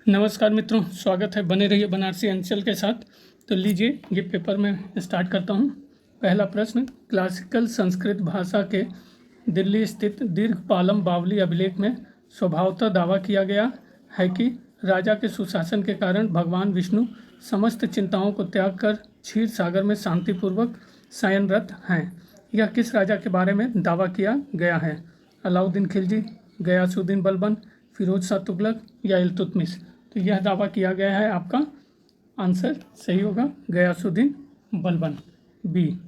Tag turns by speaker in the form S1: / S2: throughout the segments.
S1: नमस्कार मित्रों, स्वागत है। बने रहिए बनारसी अंचल के साथ। तो लीजिए ये पेपर मैं स्टार्ट करता हूँ। पहला प्रश्न, क्लासिकल संस्कृत भाषा के दिल्ली स्थित दीर्घपालम बावली अभिलेख में स्वभावतः दावा किया गया है कि राजा के सुशासन के कारण भगवान विष्णु समस्त चिंताओं को त्याग कर क्षीर सागर में शांतिपूर्वक शयनरत हैं। यह किस राजा के बारे में दावा किया गया है? अलाउद्दीन खिलजी, गयासुद्दीन बलबन, फिरोज शाह तुगलक या इल्तुतमिश? तो यह दावा किया गया है, आपका आंसर सही होगा गयासुद्दीन बलबन, बी।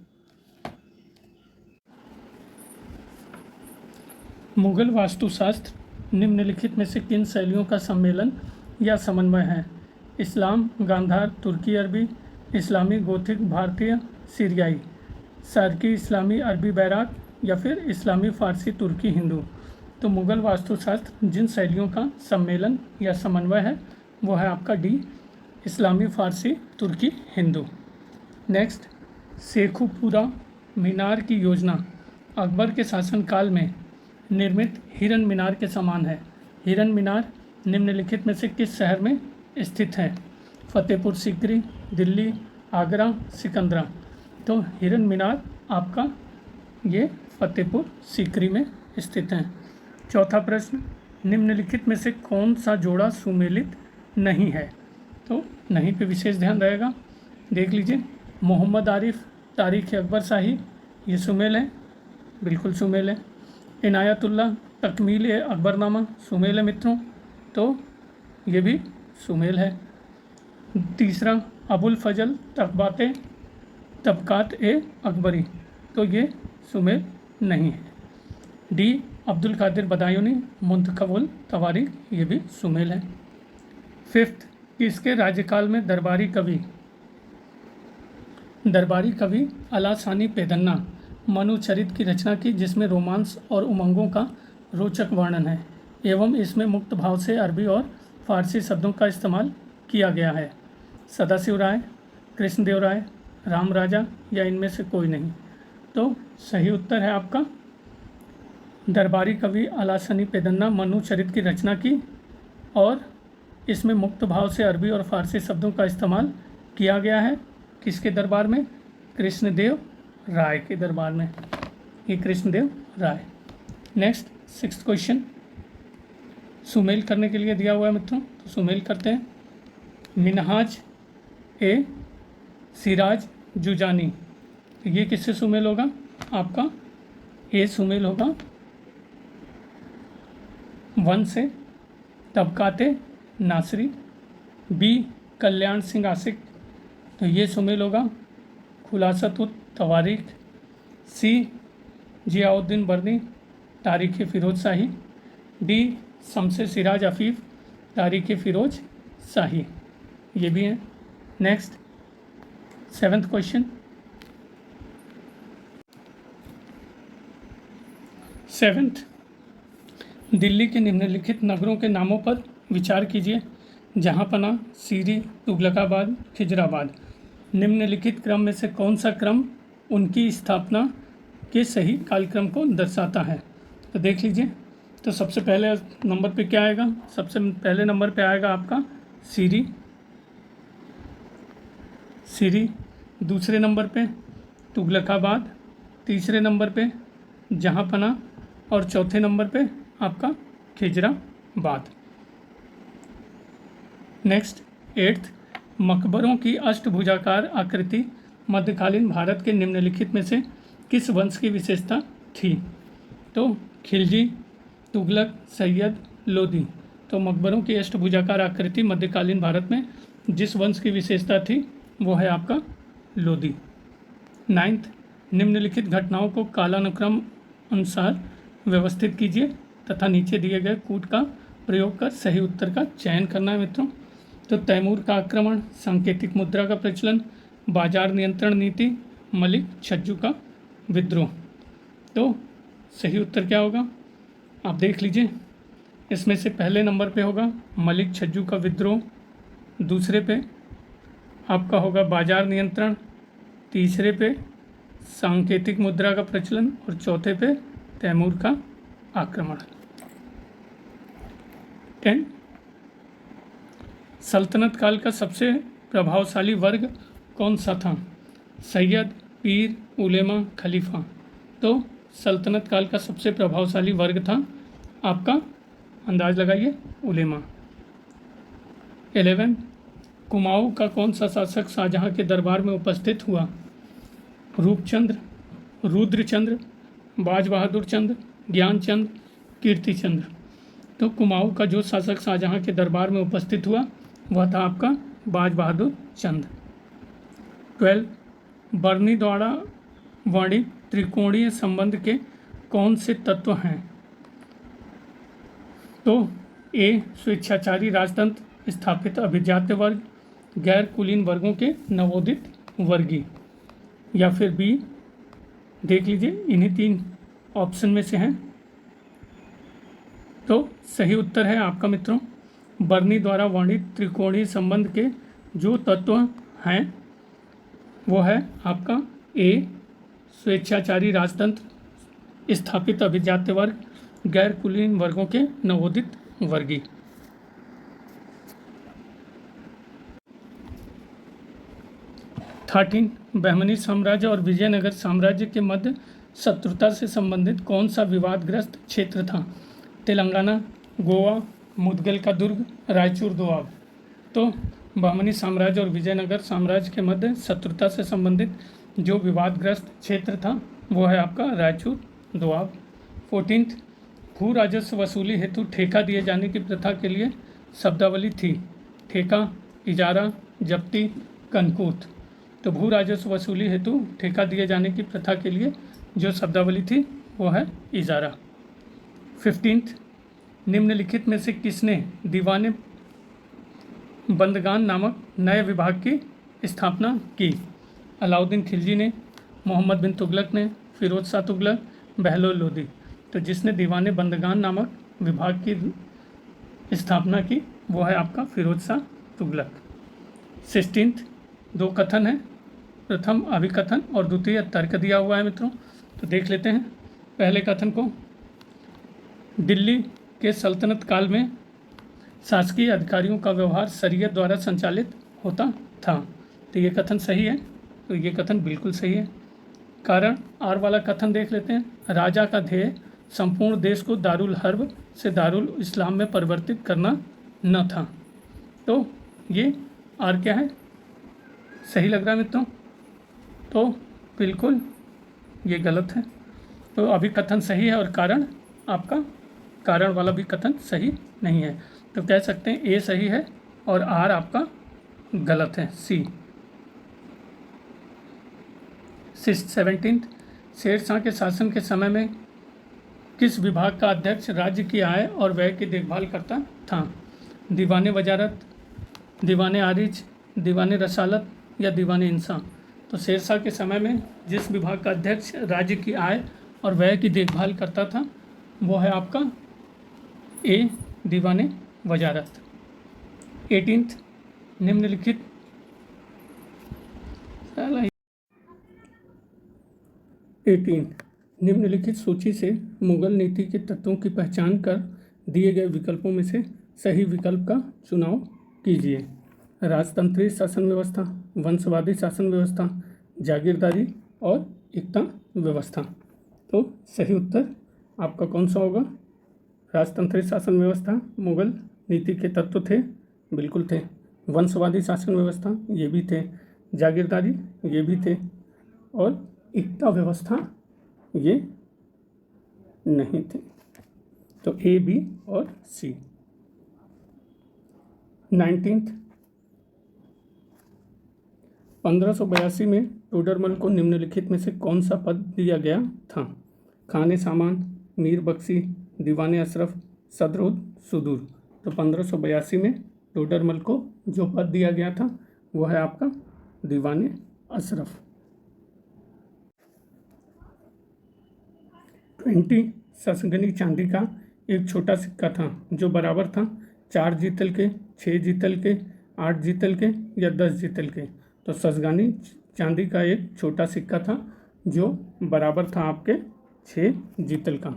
S1: मुगल वास्तुशास्त्र निम्नलिखित में से किन शैलियों का सम्मेलन या समन्वय है? इस्लाम, गांधार, तुर्की अरबी, इस्लामी गोथिक, भारतीय, सीरियाई, शारकी इस्लामी, अरबी बैराक या फिर इस्लामी फारसी, तुर्की, हिंदू? तो मुगल वास्तुशास्त्र जिन शैलियों का सम्मेलन या समन्वय है वो है आपका डी, इस्लामी फारसी, तुर्की, हिंदू। नेक्स्ट, शेखुपुरा मीनार की योजना अकबर के शासनकाल में निर्मित हिरन मीनार के समान है। हिरन मीनार निम्नलिखित में से किस शहर में स्थित है? फतेहपुर सीकरी, दिल्ली, आगरा, सिकंदरा? तो हिरन मीनार आपका ये फतेहपुर सीकरी में स्थित है। चौथा प्रश्न, निम्नलिखित में से कौन सा जोड़ा सुमेलित नहीं है? तो नहीं पे विशेष ध्यान रहेगा। देख लीजिए, मोहम्मद आरिफ, तारीख़ अकबर शाही, ये सुमेल है, बिल्कुल सुमेल है। इनायतुल्लाह, तकमील ए अकबरनामा, सुमेल है मित्रों, तो ये भी सुमेल है। तीसरा, अबुल फजल तबकात ए अकबरी, तो ये सुमेल नहीं है। डी, अब्दुल कादिर बदायूनी, मुंतखबुल तवारीख, ये भी सुमेल है। फिफ्थ, किसके राज्यकाल में दरबारी कवि अलासानी पेदन्ना मनुचरित की रचना की, जिसमें रोमांस और उमंगों का रोचक वर्णन है एवं इसमें मुक्त भाव से अरबी और फारसी शब्दों का इस्तेमाल किया गया है? सदाशिव राय, कृष्णदेव राय, राम राजा या इनमें से कोई नहीं? तो सही उत्तर है आपका दरबारी कवि अलासानी पेदन्ना मनुचरित की रचना की और इसमें मुक्त भाव से अरबी और फारसी शब्दों का इस्तेमाल किया गया है। किसके दरबार में? कृष्णदेव राय के दरबार में, ये कृष्णदेव राय। नेक्स्ट, सिक्स्थ क्वेश्चन, सुमेल करने के लिए दिया हुआ है मित्रों, तो सुमेल करते हैं। मिनहाज ए सिराज जुजानी, तो ये किससे सुमेल होगा? आपका ए सुमेल होगा वन से। तबकाते नासरी, बी कल्याण सिंह आशिक, तो ये सुमेल होगा खुलासतुत तवारीख। सी जियाउद्दीन बर्नी, तारीख़ फ़िरोज़ शाही। डी शमसे सिराज अफ़ीफ़, तारीख़ फ़िरोज़ शाही, ये भी हैं। Next, seventh question, seventh, Delhi के निम्नलिखित नगरों के नामों पर विचार कीजिए। जहाँपना, सीरी, तुगलकाबाद, खिजराबाद। निम्नलिखित क्रम में से कौन सा क्रम उनकी स्थापना के सही कालक्रम को दर्शाता है? तो देख लीजिए, तो सबसे पहले नंबर पे क्या आएगा? सबसे पहले नंबर पे आएगा आपका सीरी, दूसरे नंबर पे तुगलकाबाद, तीसरे नंबर पे जहाँपना और चौथे नंबर पे आपका खिजराबाद। नेक्स्ट, एट्थ, मकबरों की अष्टभुजाकार आकृति मध्यकालीन भारत के निम्नलिखित में से किस वंश की विशेषता थी? तो खिलजी, तुगलक, सैयद, लोदी। तो मकबरों की अष्टभुजाकार आकृति मध्यकालीन भारत में जिस वंश की विशेषता थी वो है आपका लोदी। नाइन्थ, निम्नलिखित घटनाओं को कालानुक्रम अनुसार व्यवस्थित कीजिए तथा नीचे दिए गए कूट का प्रयोग कर सही उत्तर का चयन करना है मित्रों। तो तैमूर का आक्रमण, सांकेतिक मुद्रा का प्रचलन, बाजार नियंत्रण नीति, मलिक छज्जू का विद्रोह। तो सही उत्तर क्या होगा? आप देख लीजिए, इसमें से पहले नंबर पे होगा मलिक छज्जू का विद्रोह, दूसरे पे आपका होगा बाजार नियंत्रण, तीसरे पे सांकेतिक मुद्रा का प्रचलन और चौथे पे तैमूर का आक्रमण। 10 सल्तनत काल का सबसे प्रभावशाली वर्ग कौन सा था? सैयद, पीर, उलेमा, खलीफा। तो सल्तनत काल का सबसे प्रभावशाली वर्ग था आपका, अंदाज लगाइए, उलेमा। 11, कुमाऊँ का कौन सा शासक शाहजहाँ के दरबार में उपस्थित हुआ? रूपचंद्र, रुद्रचंद्र, बाज बहादुर चंद्र, ज्ञानचंद, कीर्तिचंद्र। तो कुमाऊँ का जो शासक शाहजहाँ के दरबार में उपस्थित हुआ वह था आपका बाज बहादुर चंद्र। 12, बरनी द्वारा वर्णित त्रिकोणीय संबंध के कौन से तत्व हैं? तो ए, स्वेच्छाचारी राजतंत्र, स्थापित अभिजात्य वर्ग, गैर कुलीन वर्गों के नवोदित वर्गीय, या फिर बी, देख लीजिए इन्हीं 3 ऑप्शन में से हैं। तो सही उत्तर है आपका मित्रों, बरनी द्वारा वर्णित त्रिकोणीय संबंध के जो तत्व हैं वो है आपका ए, स्वेच्छाचारी राजतंत्र, स्थापित अभिजात्य वर्ग, गैर कुलीन वर्गों के नवोदित वर्गीय। 13, बहमनी साम्राज्य और विजयनगर साम्राज्य के मध्य शत्रुता से संबंधित कौन सा विवादग्रस्त क्षेत्र था? तेलंगाना, गोवा, मुदगल का दुर्ग, रायचूर दोआब। तो बहमनी साम्राज्य और विजयनगर साम्राज्य के मध्य शत्रुता से संबंधित जो विवादग्रस्त क्षेत्र था वो है आपका रायचूर दोआब। 14, भू राजस्व वसूली हेतु ठेका दिए जाने की प्रथा के लिए शब्दावली थी। ठेका, इजारा, जब्ती, कनकूत। तो भू राजस्व वसूली हेतु ठेका दिए जाने की प्रथा के लिए जो शब्दावली थी वो है इजारा। 15, निम्नलिखित में से किसने दीवाने बंदगान नामक नए विभाग की स्थापना की? अलाउद्दीन खिलजी ने, मोहम्मद बिन तुगलक ने, फिरोज शाह तुगलक, बहलोल लोदी। तो जिसने दीवाने बंदगान नामक विभाग की स्थापना की वो है आपका फिरोज शाह तुगलक। 16, 2 कथन है, प्रथम अभिकथन और द्वितीय तर्क दिया हुआ है मित्रों, तो देख लेते हैं पहले कथन को। दिल्ली के सल्तनत काल में शासकीय अधिकारियों का व्यवहार शरीयत द्वारा संचालित होता था। तो ये कथन सही है, तो ये कथन बिल्कुल सही है। कारण आर वाला कथन देख लेते हैं। राजा का ध्येय संपूर्ण देश को दारुल हर्ब से दारुल इस्लाम में परिवर्तित करना न था। तो ये आर क्या है, सही लग रहा है मित्रों? तो बिल्कुल ये गलत है। तो अभी कथन सही है और कारण आपका कारण वाला भी कथन सही नहीं है। तो कह सकते हैं ए सही है और आर आपका गलत है, सी। 17, शेरशाह के शासन के समय में किस विभाग का अध्यक्ष राज्य की आय और व्यय की देखभाल करता था? दीवाने वजारत, दीवाने आरिज, दीवाने रसालत या दीवाने इंसा। तो शेरशाह के समय में जिस विभाग का अध्यक्ष राज्य की आय और व्यय की देखभाल करता था वो है आपका ए, दीवाने वजारत। 18, निम्नलिखित सूची से मुगल नीति के तत्वों की पहचान कर दिए गए विकल्पों में से सही विकल्प का चुनाव कीजिए। राजतंत्रीय शासन व्यवस्था, वंशवादी शासन व्यवस्था, जागीरदारी और एकता व्यवस्था। तो सही उत्तर आपका कौन सा होगा? राजतंत्रीय शासन व्यवस्था मुगल नीति के तत्व थे, बिल्कुल थे। वंशवादी शासन व्यवस्था ये भी थे, जागीरदारी ये भी थे, और एकता व्यवस्था ये नहीं थे। तो ए, बी और सी। 19, 1582 में टोडरमल को निम्नलिखित में से कौन सा पद दिया गया था? खाने सामान, मीर बख्शी, दीवाने अशरफ, सदरुद सुदूर। तो 1582 में टोडरमल को जो पद दिया गया था वो है आपका दीवाने अशरफ। 20, ससगनी चांदी का एक छोटा सिक्का था जो बराबर था 4 जीतल के, 6 जीतल के, 8 जीतल के या 10 जीतल के। तो ससगानी चांदी का एक छोटा सिक्का था जो बराबर था आपके 6 जीतल का।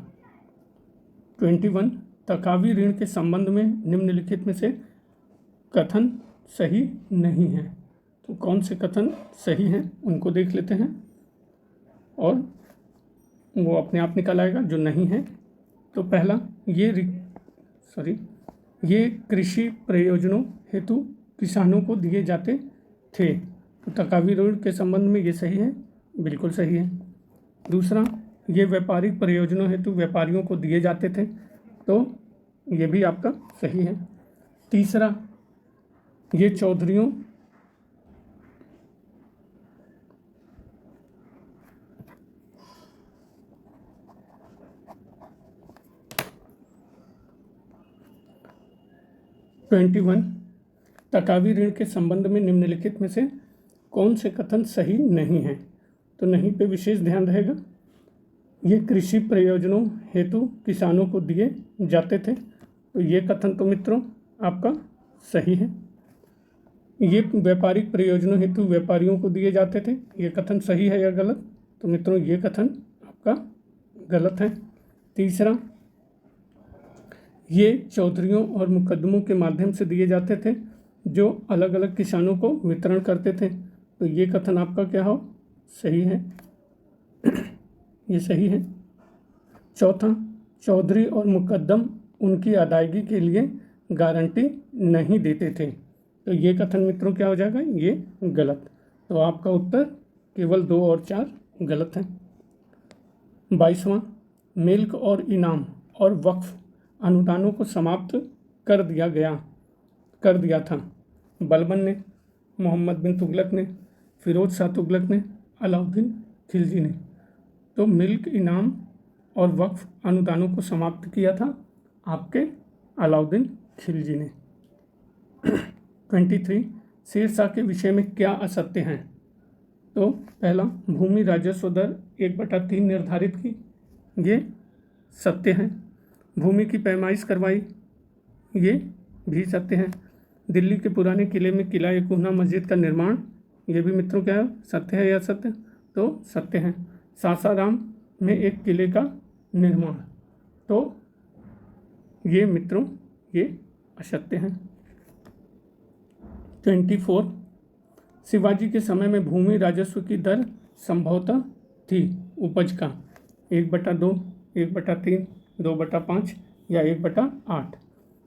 S1: 21, तकावी ऋण के संबंध में निम्नलिखित में से कथन सही नहीं है। तो कौन से कथन सही हैं उनको देख लेते हैं और वो अपने आप निकल आएगा जो नहीं है। तो पहला, ये कृषि प्रयोजनों हेतु किसानों को दिए जाते थे। तो तकावी ऋण के संबंध में ये सही है, बिल्कुल सही है। दूसरा, ये व्यापारिक प्रयोजनों हेतु व्यापारियों को दिए जाते थे। तो ये भी आपका सही है। तीसरा, ये चौधरियों तकावी ऋण के संबंध में निम्नलिखित में से कौन से कथन सही नहीं है। तो नहीं पे विशेष ध्यान रहेगा। ये कृषि प्रयोजनों हेतु किसानों को दिए जाते थे। तो ये कथन तो मित्रों आपका सही है। ये व्यापारिक प्रयोजनों हेतु व्यापारियों को दिए जाते थे, ये कथन सही है या गलत। तो मित्रों ये कथन आपका गलत है। तीसरा, ये चौधरियों और मुकदमों के माध्यम से दिए जाते थे जो अलग अलग किसानों को वितरण करते थे। तो ये कथन आपका क्या हो, सही है, ये सही है। चौथा, चौधरी और मुकद्दम उनकी अदायगी के लिए गारंटी नहीं देते थे। तो ये कथन मित्रों क्या हो जाएगा, ये गलत। तो आपका उत्तर केवल 2 और 4 गलत हैं। 22वां, मिल्क और इनाम और वक्फ अनुदानों को समाप्त कर दिया था। बलबन ने, मोहम्मद बिन तुगलक ने, फिरोज शाह तुगलक ने, अलाउद्दीन खिलजी ने। तो मिल्क, इनाम और वक्फ अनुदानों को समाप्त किया था आपके अलाउद्दीन खिलजी ने। 23, शेरशाह के विषय में क्या असत्य हैं। तो पहला, भूमि राजस्व दर 1/3 निर्धारित की, ये सत्य है। भूमि की पैमाइश करवाई, ये भी सत्य है। दिल्ली के पुराने किले में किला-ए-कुहना मस्जिद का निर्माण, ये भी मित्रों क्या है, सत्य है या असत्य। तो सत्य है। सासाराम में एक किले का निर्माण, तो ये मित्रों ये असत्य है। 24, शिवाजी के समय में भूमि राजस्व की दर संभवतः थी उपज का 1/2, 1/3, 2/5 या 1/8।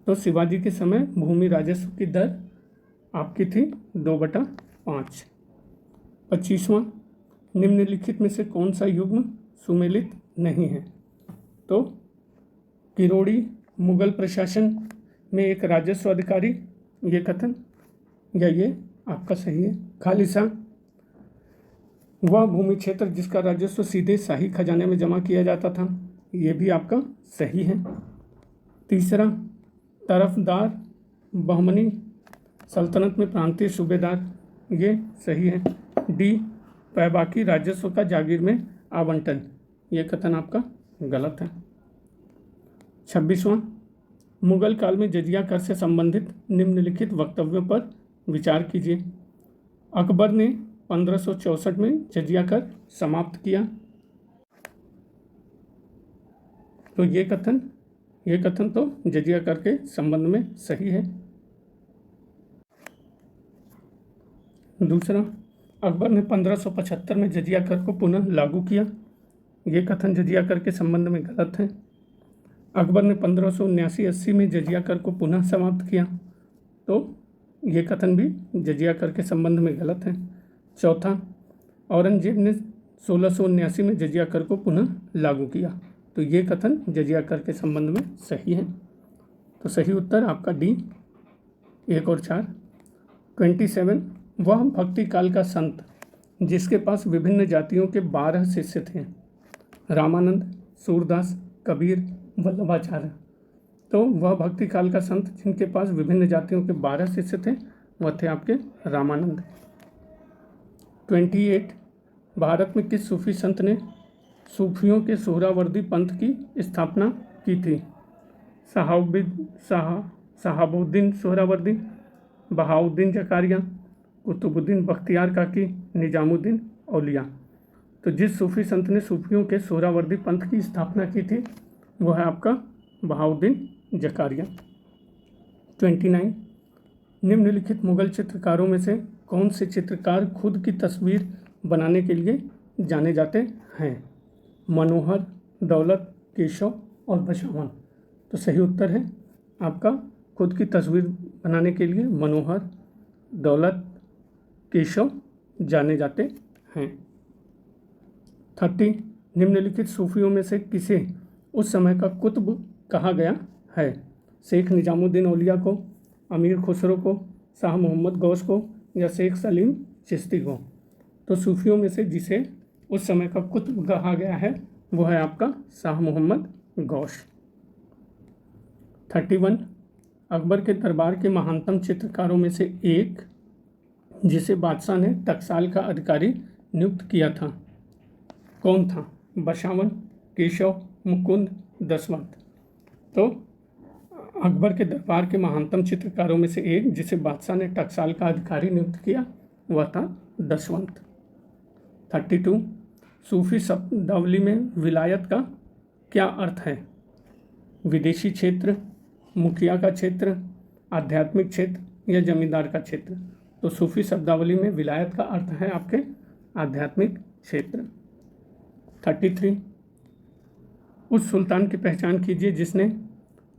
S1: तो शिवाजी के समय भूमि राजस्व की दर आपकी थी 2/5। 25वां, निम्नलिखित में से कौन सा युग्म सुमेलित नहीं है। तो किरोड़ी मुगल प्रशासन में एक राजस्व अधिकारी, ये कथन या ये आपका सही है। खालिसा वह भूमि क्षेत्र जिसका राजस्व सीधे शाही खजाने में जमा किया जाता था, ये भी आपका सही है। तीसरा, तरफदार बहमनी सल्तनत में प्रांतीय सूबेदार, ये सही है। डी, पैबाकी राजस्व का जागीर में आवंटन, ये कथन आपका गलत है। 26वां, मुगल काल में जजिया कर से संबंधित निम्नलिखित वक्तव्यों पर विचार कीजिए। अकबर ने 1564 में जजिया कर समाप्त किया। तो ये कथन तो जजिया कर के संबंध में सही है। दूसरा, अकबर ने 1575 में जजिया कर को पुनः लागू किया, ये कथन जजिया कर के संबंध में गलत है। अकबर ने 1579-80 में जजिया कर को पुनः समाप्त किया, तो ये कथन भी जजिया कर के संबंध में गलत है। चौथा, औरंगजेब ने 1679 में जजिया कर को पुनः लागू किया, तो ये कथन जजिया कर के संबंध में सही है। तो सही उत्तर आपका डी, 1 और 4। 27, वह भक्ति काल का संत जिसके पास विभिन्न जातियों के 12 शिष्य थे, रामानंद, सूरदास, कबीर, वल्लभाचार्य। तो वह भक्ति काल का संत जिनके पास विभिन्न जातियों के 12 शिष्य थे, वह थे आपके रामानंद। 28, भारत में किस सूफी संत ने सूफियों के सोहरावर्दी पंथ की स्थापना की थी। शहाबुद्दीन सोहरावर्दी, बहाउद्दीन जकारिया, कुतुबुद्दीन बख्तियार काकी, निजामुद्दीन औलिया। तो जिस सूफी संत ने सूफियों के सोहरावर्दी पंथ की स्थापना की थी वो है आपका बहाउद्दीन जकारिया। 29, निम्नलिखित मुगल चित्रकारों में से कौन से चित्रकार खुद की तस्वीर बनाने के लिए जाने जाते हैं? मनोहर, दौलत, केशव और बसवान। तो सही उत्तर है आपका खुद की तस्वीर बनाने के लिए मनोहर, दौलत, केशव जाने जाते हैं। 30 निम्नलिखित सूफियों में से किसे उस समय का कुतुब कहा गया है? शेख निजामुद्दीन औलिया को, अमीर खुसरो को, शाह मोहम्मद गौस को या शेख सलीम चिश्ती को? तो सूफियों में से जिसे उस समय का कुतुब कहा गया है वो है आपका शाह मोहम्मद गौस। 31 अकबर के दरबार के महानतम चित्रकारों में से एक जिसे बादशाह ने टकसाल का अधिकारी नियुक्त किया था, कौन था? बसावन, केशव, मुकुंद, दसवंत। तो अकबर के दरबार के महानतम चित्रकारों में से एक जिसे बादशाह ने टकसाल का अधिकारी नियुक्त किया वह था दसवंत। 32 सूफी शब्दावली में विलायत का क्या अर्थ है? विदेशी क्षेत्र, मुखिया का क्षेत्र, आध्यात्मिक क्षेत्र या जमींदार का क्षेत्र? तो सूफी शब्दावली में विलायत का अर्थ है आपके आध्यात्मिक क्षेत्र। 33 उस सुल्तान की पहचान कीजिए जिसने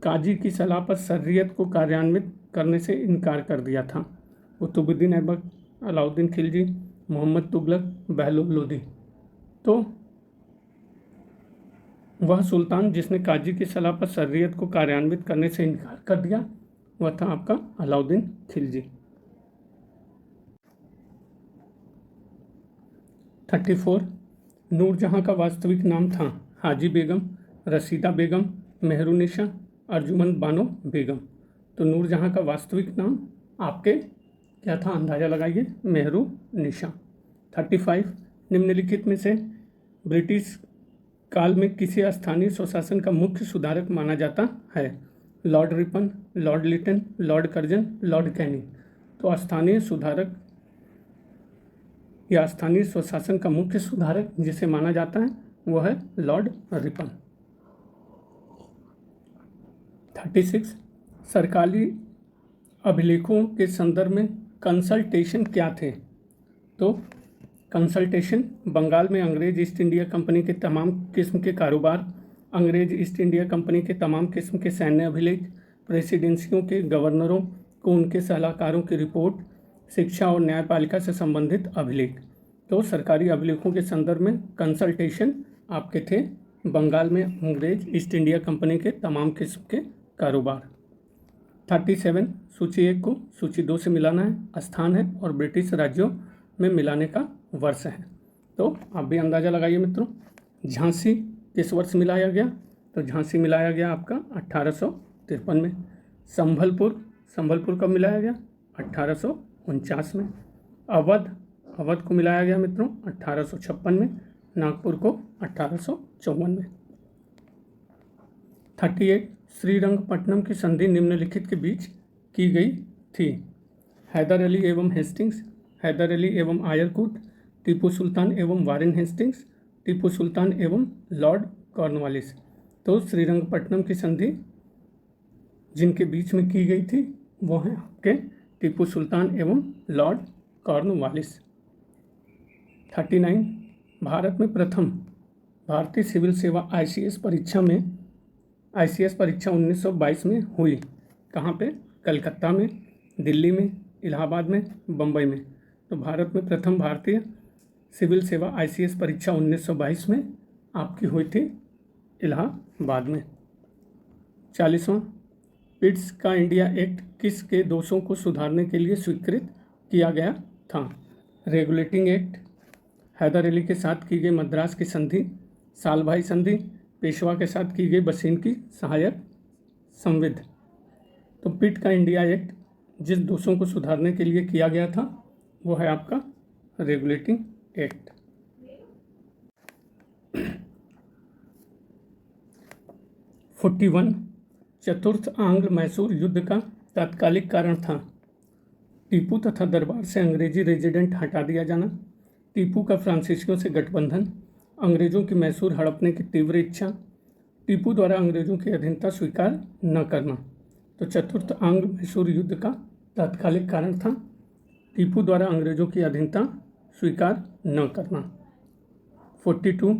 S1: काजी की सलाह पर शर्रियत को कार्यान्वित करने से इनकार कर दिया था। कुतुबुद्दीन ऐबक, अलाउद्दीन खिलजी, मोहम्मद तुगलक, बहलुल लोदी। तो वह सुल्तान जिसने काजी की सलाह पर शर्रियत को कार्यान्वित करने से इनकार कर दिया वह था आपका अलाउद्दीन खिलजी। 34 नूरजहाँ का वास्तविक नाम था हाजी बेगम, रसीदा बेगम, मेहरुनिशा, अर्जुमंद बानो बेगम। तो नूरजहाँ का वास्तविक नाम आपके क्या था? अंदाज़ा लगाइए, मेहरुनिशा। 35 निम्नलिखित में से ब्रिटिश काल में किसे स्थानीय स्वशासन का मुख्य सुधारक माना जाता है? Lord Ripon, Lord Lytton, Lord Curzon, Lord Canning. तो स्थानीय सुधारक या स्थानीय स्वशासन का मुख्य सुधारक जिसे माना जाता है वह है लॉर्ड रिपन। 36 सरकारी अभिलेखों के संदर्भ में कंसल्टेशन क्या थे? तो कंसल्टेशन बंगाल में अंग्रेज ईस्ट इंडिया कंपनी के तमाम किस्म के कारोबार, अंग्रेज ईस्ट इंडिया कंपनी के तमाम किस्म के सैन्य अभिलेख, प्रेसिडेंसियों के गवर्नरों को उनके सलाहकारों की रिपोर्ट, शिक्षा और न्यायपालिका से संबंधित अभिलेख। तो सरकारी अभिलेखों के संदर्भ में कंसल्टेशन आपके थे बंगाल में अंग्रेज ईस्ट इंडिया कंपनी के तमाम किस्म के कारोबार। 37 सूची 1 को सूची 2 से मिलाना है, स्थान है और ब्रिटिश राज्यों में मिलाने का वर्ष है। तो आप भी अंदाज़ा लगाइए मित्रों, झांसी किस वर्ष मिलाया गया? तो झांसी मिलाया गया आपका 1853 में। संभलपुर कब मिलाया गया? 1849 में। अवध को मिलाया गया मित्रों 1856 में। नागपुर को 1854 में। 38 श्रीरंगपट्टनम की संधि निम्नलिखित के बीच की गई थी? हैदर अली एवं हेस्टिंग्स, हैदर अली एवं आयरकूट, टीपू सुल्तान एवं वारेन हेस्टिंग्स, टीपू सुल्तान एवं लॉर्ड कॉर्नवालिस। तो श्रीरंगपट्टनम की संधि जिनके बीच में की गई थी वो हैं आपके टीपू सुल्तान एवं लॉर्ड कॉर्नवालिस। 39 भारत में प्रथम भारतीय सिविल सेवा ICS परीक्षा 1922 में हुई। कहाँ पे? कलकत्ता में, दिल्ली में, इलाहाबाद में, बम्बई में। तो भारत में प्रथम भारतीय सिविल सेवा ICS परीक्षा 1922 में आपकी हुई थी इलाहाबाद में। 40वां पिट्स का इंडिया एक्ट किस के दोषों को सुधारने के लिए स्वीकृत किया गया था? रेगुलेटिंग एक्ट, हैदर अली के साथ की गई मद्रास की संधि, सालभाई संधि, पेशवा के साथ की गई बसीन की सहायक संविध। तो पिट का इंडिया एक्ट जिस दोषों को सुधारने के लिए किया गया था वो है आपका रेगुलेटिंग एक्ट। 41 चतुर्थ आंग्ल मैसूर युद्ध का तात्कालिक कारण था? टीपू तथा दरबार से अंग्रेजी रेजिडेंट हटा दिया जाना, टीपू का फ्रांसीसियों से गठबंधन, अंग्रेजों की मैसूर हड़पने की तीव्र इच्छा, टीपू द्वारा अंग्रेजों की अधीनता स्वीकार न करना। तो चतुर्थ आंग्ल मैसूर युद्ध का तात्कालिक कारण था टीपू द्वारा अंग्रेजों की अधीनता स्वीकार न करना। 42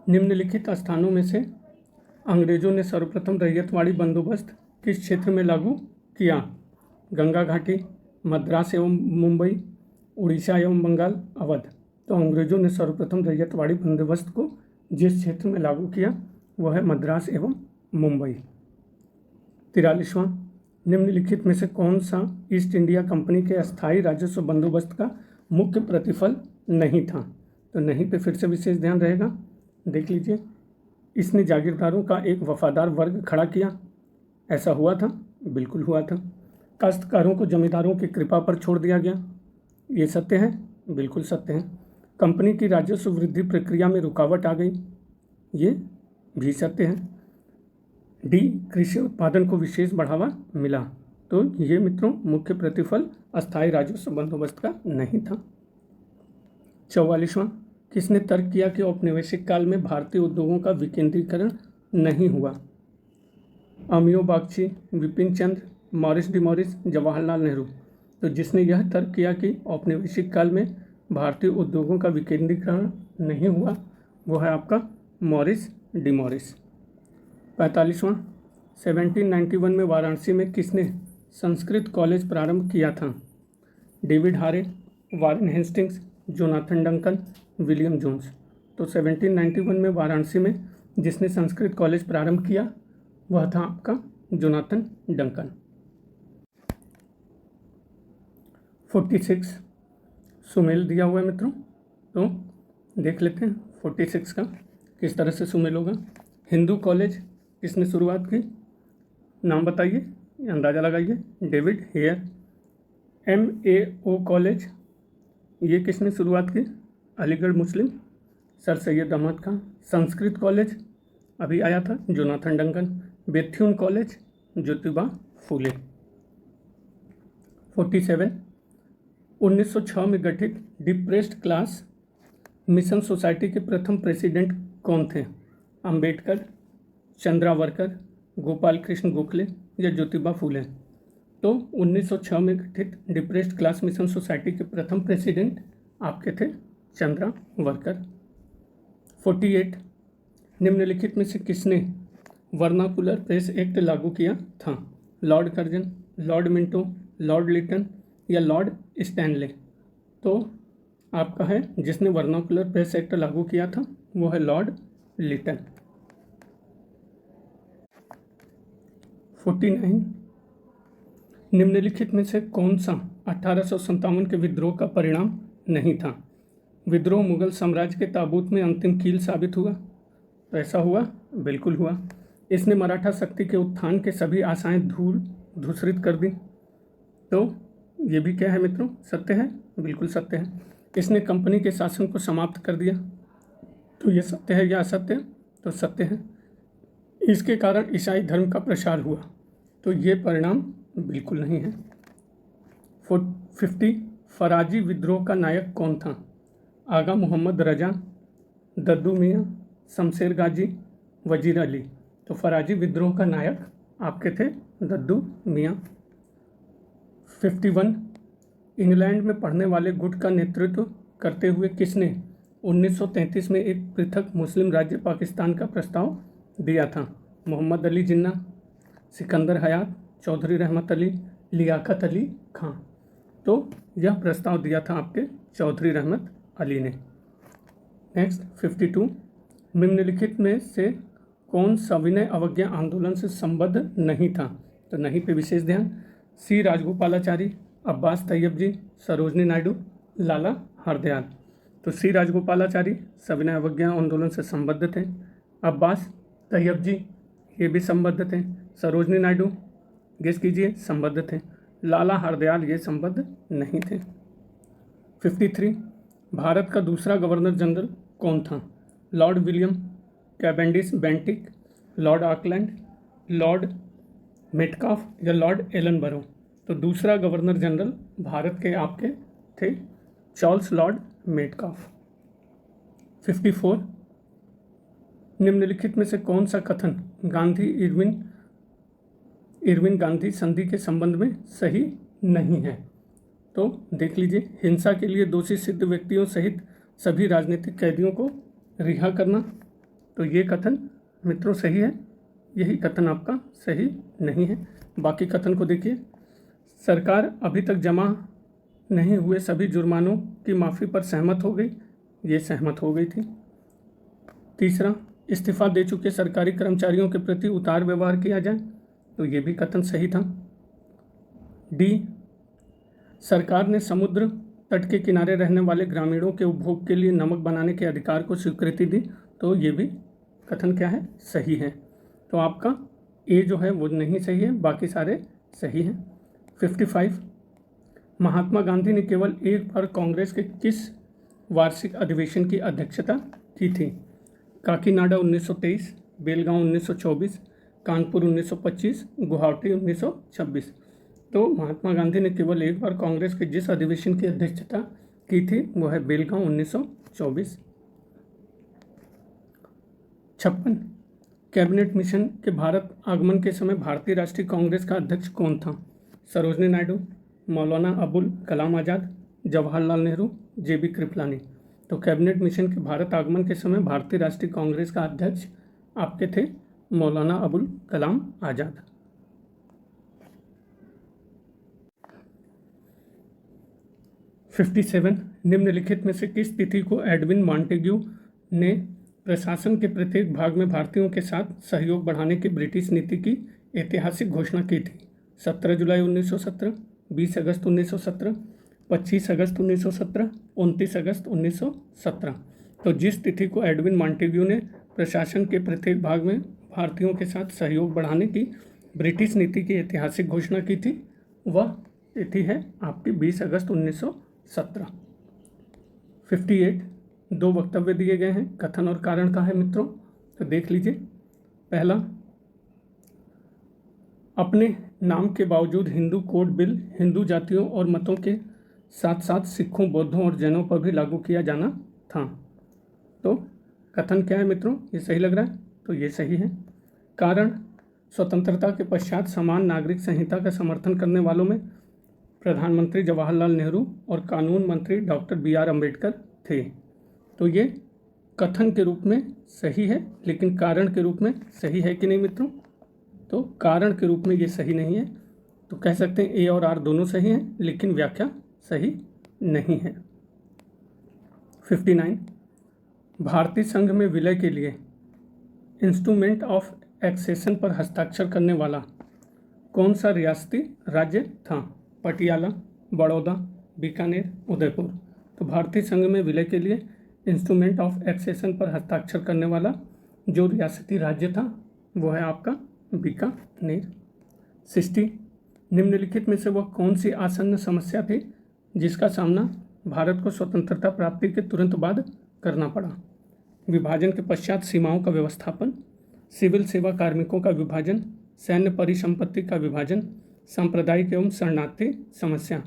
S1: निम्नलिखित स्थानों में से अंग्रेजों ने सर्वप्रथम रैयतवाड़ी बंदोबस्त किस क्षेत्र में लागू किया? गंगा घाटी, मद्रास एवं मुंबई, उड़ीसा एवं बंगाल, अवध। तो अंग्रेजों ने सर्वप्रथम रैयतवाड़ी बंदोबस्त को जिस क्षेत्र में लागू किया वह है मद्रास एवं मुंबई। 43वां निम्नलिखित में से कौन सा ईस्ट इंडिया कंपनी के अस्थायी राजस्व बंदोबस्त का मुख्य प्रतिफल नहीं था? तो नहीं पे फिर से विशेष ध्यान रहेगा, देख लीजिए। इसने जागीरदारों का एक वफादार वर्ग खड़ा किया, ऐसा हुआ था? बिल्कुल हुआ था। काश्तकारों को जमींदारों की कृपा पर छोड़ दिया गया, ये सत्य है? बिल्कुल सत्य है। कंपनी की राजस्व वृद्धि प्रक्रिया में रुकावट आ गई, ये भी सत्य है। डी कृषि उत्पादन को विशेष बढ़ावा मिला। तो ये मित्रों मुख्य प्रतिफल अस्थायी राजस्व बंदोबस्त का नहीं था। 44वां किसने तर्क किया कि औपनिवेशिक काल में भारतीय उद्योगों का विकेंद्रीकरण नहीं हुआ? Amiya Bagchi, Bipan Chandra, Morris D Morris, Jawaharlal Nehru. तो जिसने यह तर्क किया कि औपनिवेशिक काल में भारतीय उद्योगों का विकेंद्रीकरण नहीं हुआ वो है आपका मॉरिस डी मॉरिस। 45वां 1791 में वाराणसी में किसने संस्कृत कॉलेज प्रारंभ किया था? David Hare, Warren Hastings, Jonathan Duncan, William Jones. तो 1791 में वाराणसी में जिसने संस्कृत कॉलेज प्रारंभ किया वह था आपका जोनाथन डंकन। 46 सुमेल दिया हुआ है मित्रों, तो देख लेते हैं 46 का किस तरह से सुमेल होगा। हिंदू कॉलेज किसने शुरुआत की? नाम बताइए, अंदाज़ा लगाइए। David Hare. MAO कॉलेज ये किसने शुरुआत की? अलीगढ़ मुस्लिम, सर सैयद अहमद खान। संस्कृत कॉलेज अभी आया था, Jonathan Duncan. Bethune college, Jyotiba Phule. 47 1906 में गठित डिप्रेस्ड क्लास मिशन सोसाइटी के प्रथम प्रेसिडेंट कौन थे? अंबेडकर, चंद्रावरकर, गोपाल कृष्ण गोखले या ज्योतिबा फूले। तो 1906 में गठित डिप्रेस्ड क्लास मिशन सोसाइटी के प्रथम प्रेसिडेंट आपके थे चंद्रावरकर। 48 निम्नलिखित में से किसने वर्नाकुलर प्रेस एक्ट लागू किया था? Lord Curzon, Lord Minto, Lord Lytton या लॉर्ड स्टैनले। तो आपका है जिसने वर्नाकुलर प्रेस एक्ट लागू किया था वो है लॉर्ड लिटन। 49 निम्नलिखित में से कौन सा 1857 के विद्रोह का परिणाम नहीं था? विद्रोह मुगल साम्राज्य के ताबूत में अंतिम कील साबित हुआ। तो ऐसा हुआ? बिल्कुल हुआ। इसने मराठा शक्ति के उत्थान के सभी आशाएं धूसरित कर दी। तो ये भी क्या है मित्रों? सत्य है? बिल्कुल सत्य है। इसने कंपनी के शासन को समाप्त कर दिया। तो ये सत्य है या असत्य? तो सत्य है। इसके कारण ईसाई धर्म का प्रसार हुआ। तो ये परिणाम बिल्कुल नहीं है। 50 फराजी विद्रोह का नायक कौन था? आगा मोहम्मद रजा, दद्दू मियाँ, शमशेर गाजी, वजीर अली। तो फराजी विद्रोह का नायक आपके थे दद्दू मियाँ। 51 इंग्लैंड में पढ़ने वाले गुट का नेतृत्व करते हुए किसने 1933 में एक पृथक मुस्लिम राज्य पाकिस्तान का प्रस्ताव दिया था? मोहम्मद अली जिन्ना, सिकंदर हयात, चौधरी रहमत अली, लियाकत अली खां। तो यह प्रस्ताव दिया था आपके चौधरी रहमत अली ने। नेक्स्ट 52 निम्नलिखित में से कौन सविनय अवज्ञा आंदोलन से संबद्ध नहीं था? तो नहीं पे विशेष ध्यान। सी राजगोपालाचारी, अब्बास तैयब जी, सरोजनी नायडू, लाला हरदयाल। तो सी राजगोपालाचारी सविनय अवज्ञा आंदोलन से संबद्ध थे। अब्बास तैयब जी ये भी संबद्ध थे। सरोजनी नायडू गेस कीजिए संबद्ध थे। लाला हरदयाल ये संबद्ध नहीं थे। 53 भारत का दूसरा गवर्नर जनरल कौन था? Lord William, Cavendish Bentinck, Lord Auckland, Lord Metcalfe या लॉर्ड एलनबरो। तो दूसरा गवर्नर जनरल भारत के आपके थे चार्ल्स लॉर्ड मेटकाफ। 54 निम्नलिखित में से कौन सा कथन गांधी इरविन गांधी संधि के संबंध में सही नहीं है। तो देख लीजिए, हिंसा के लिए दोषी सिद्ध व्यक्तियों सहित सभी राजनीतिक कैदियों को रिहा करना, तो ये कथन मित्रों सही है, यही कथन आपका सही नहीं है। बाकी कथन को देखिए, सरकार अभी तक जमा नहीं हुए सभी जुर्मानों की माफ़ी पर सहमत हो गई, ये सहमत हो गई थी। तीसरा, इस्तीफा दे चुके सरकारी कर्मचारियों के प्रति उदार व्यवहार किया जाए, तो ये भी कथन सही था। डी, सरकार ने समुद्र तट के किनारे रहने वाले ग्रामीणों के उपभोग के लिए नमक बनाने के अधिकार को स्वीकृति दी, तो ये भी कथन क्या है, सही है। तो आपका ए जो है वो नहीं सही है, बाकी सारे सही हैं। 55, महात्मा गांधी ने केवल एक बार कांग्रेस के किस वार्षिक अधिवेशन की अध्यक्षता की थी? काकीनाडा 1923, बेलगांव 1924, कानपुर 1925, गुवाहाटी 1926। तो महात्मा गांधी ने केवल एक बार कांग्रेस के जिस अधिवेशन की अध्यक्षता की थी वो है बेलगांव 1924। 56, कैबिनेट मिशन के भारत आगमन के समय भारतीय राष्ट्रीय कांग्रेस का अध्यक्ष कौन था? सरोजनी नायडू, मौलाना अबुल कलाम आज़ाद, जवाहरलाल नेहरू, जेबी कृपलानी। तो कैबिनेट मिशन के भारत आगमन के समय भारतीय राष्ट्रीय कांग्रेस का अध्यक्ष आपके थे मौलाना अबुल कलाम आज़ाद। 57, निम्नलिखित में से किस तिथि को एडविन मॉन्टेग्यू ने प्रशासन के प्रत्येक भाग में भारतीयों के साथ सहयोग बढ़ाने की ब्रिटिश नीति की ऐतिहासिक घोषणा की थी? 17 जुलाई 1917, 20 अगस्त 1917, 25 अगस्त 1917, 29 अगस्त 1917। तो जिस तिथि को एडविन मॉन्टेग्यू ने प्रशासन के प्रत्येक भाग में भारतीयों के साथ सहयोग बढ़ाने की ब्रिटिश नीति की ऐतिहासिक घोषणा की थी, वह तिथि है आपकी 20 अगस्त 1917। 58, दो वक्तव्य दिए गए हैं, कथन और कारण का है मित्रों, तो देख लीजिए। पहला, अपने नाम के बावजूद हिंदू कोड बिल हिंदू जातियों और मतों के साथ साथ सिखों, बौद्धों और जैनों पर भी लागू किया जाना था। तो कथन क्या है मित्रों, ये सही लग रहा है, तो ये सही है। कारण, स्वतंत्रता के पश्चात समान नागरिक संहिता का समर्थन करने वालों में प्रधानमंत्री जवाहरलाल नेहरू और कानून मंत्री डॉक्टर BR अम्बेडकर थे। तो ये कथन के रूप में सही है, लेकिन कारण के रूप में सही है कि नहीं मित्रों? तो कारण के रूप में ये सही नहीं है, तो कह सकते हैं ए और आर दोनों सही हैं, लेकिन व्याख्या सही नहीं है। 59, भारतीय संघ में विलय के लिए इंस्ट्रूमेंट ऑफ एक्सेशन पर हस्ताक्षर करने वाला कौन सा रियासती राज्य था? पटियाला, बड़ौदा, बीकानेर, उदयपुर। तो भारतीय संघ में विलय के लिए इंस्ट्रूमेंट ऑफ एक्सेशन पर हस्ताक्षर करने वाला जो रियासती राज्य था वो है आपका बीकानेर। 60, निम्नलिखित में से वह कौन सी आसन्न समस्या थी जिसका सामना भारत को स्वतंत्रता प्राप्ति के तुरंत बाद करना पड़ा? विभाजन के पश्चात सीमाओं का व्यवस्थापन, सिविल सेवा कार्मिकों का विभाजन, सैन्य परिसंपत्ति का विभाजन, सांप्रदायिक एवं शरणार्थी समस्या।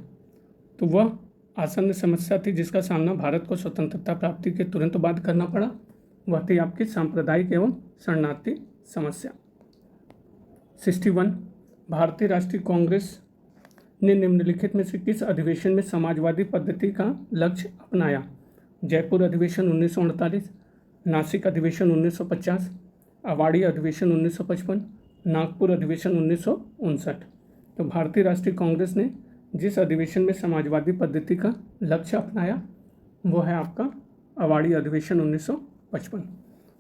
S1: तो वह आसन्न समस्या थी जिसका सामना भारत को स्वतंत्रता प्राप्ति के तुरंत बाद करना पड़ा, वह थी आपकी सांप्रदायिक एवं शरणार्थी समस्या। 61, भारतीय राष्ट्रीय कांग्रेस ने निम्नलिखित में से किस अधिवेशन में समाजवादी पद्धति का लक्ष्य अपनाया? जयपुर अधिवेशन 1948, नासिक अधिवेशन 1950, अवाड़ी अधिवेशन 1955, नागपुर अधिवेशन 1959। तो भारतीय राष्ट्रीय कांग्रेस ने जिस अधिवेशन में समाजवादी पद्धति का लक्ष्य अपनाया वो है आपका अवाड़ी अधिवेशन 1955।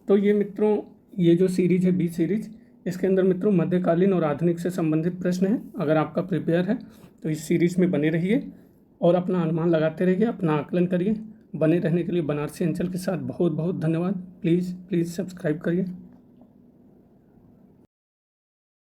S1: तो ये मित्रों, ये जो सीरीज है बी सीरीज, इसके अंदर मित्रों मध्यकालीन और आधुनिक से संबंधित प्रश्न हैं। अगर आपका प्रिपेयर है तो इस सीरीज में बने रहिए और अपना अनुमान लगाते रहिए, अपना आकलन करिए। बने रहने के लिए बनारसी अंचल के साथ बहुत बहुत धन्यवाद। प्लीज़ सब्सक्राइब करिए।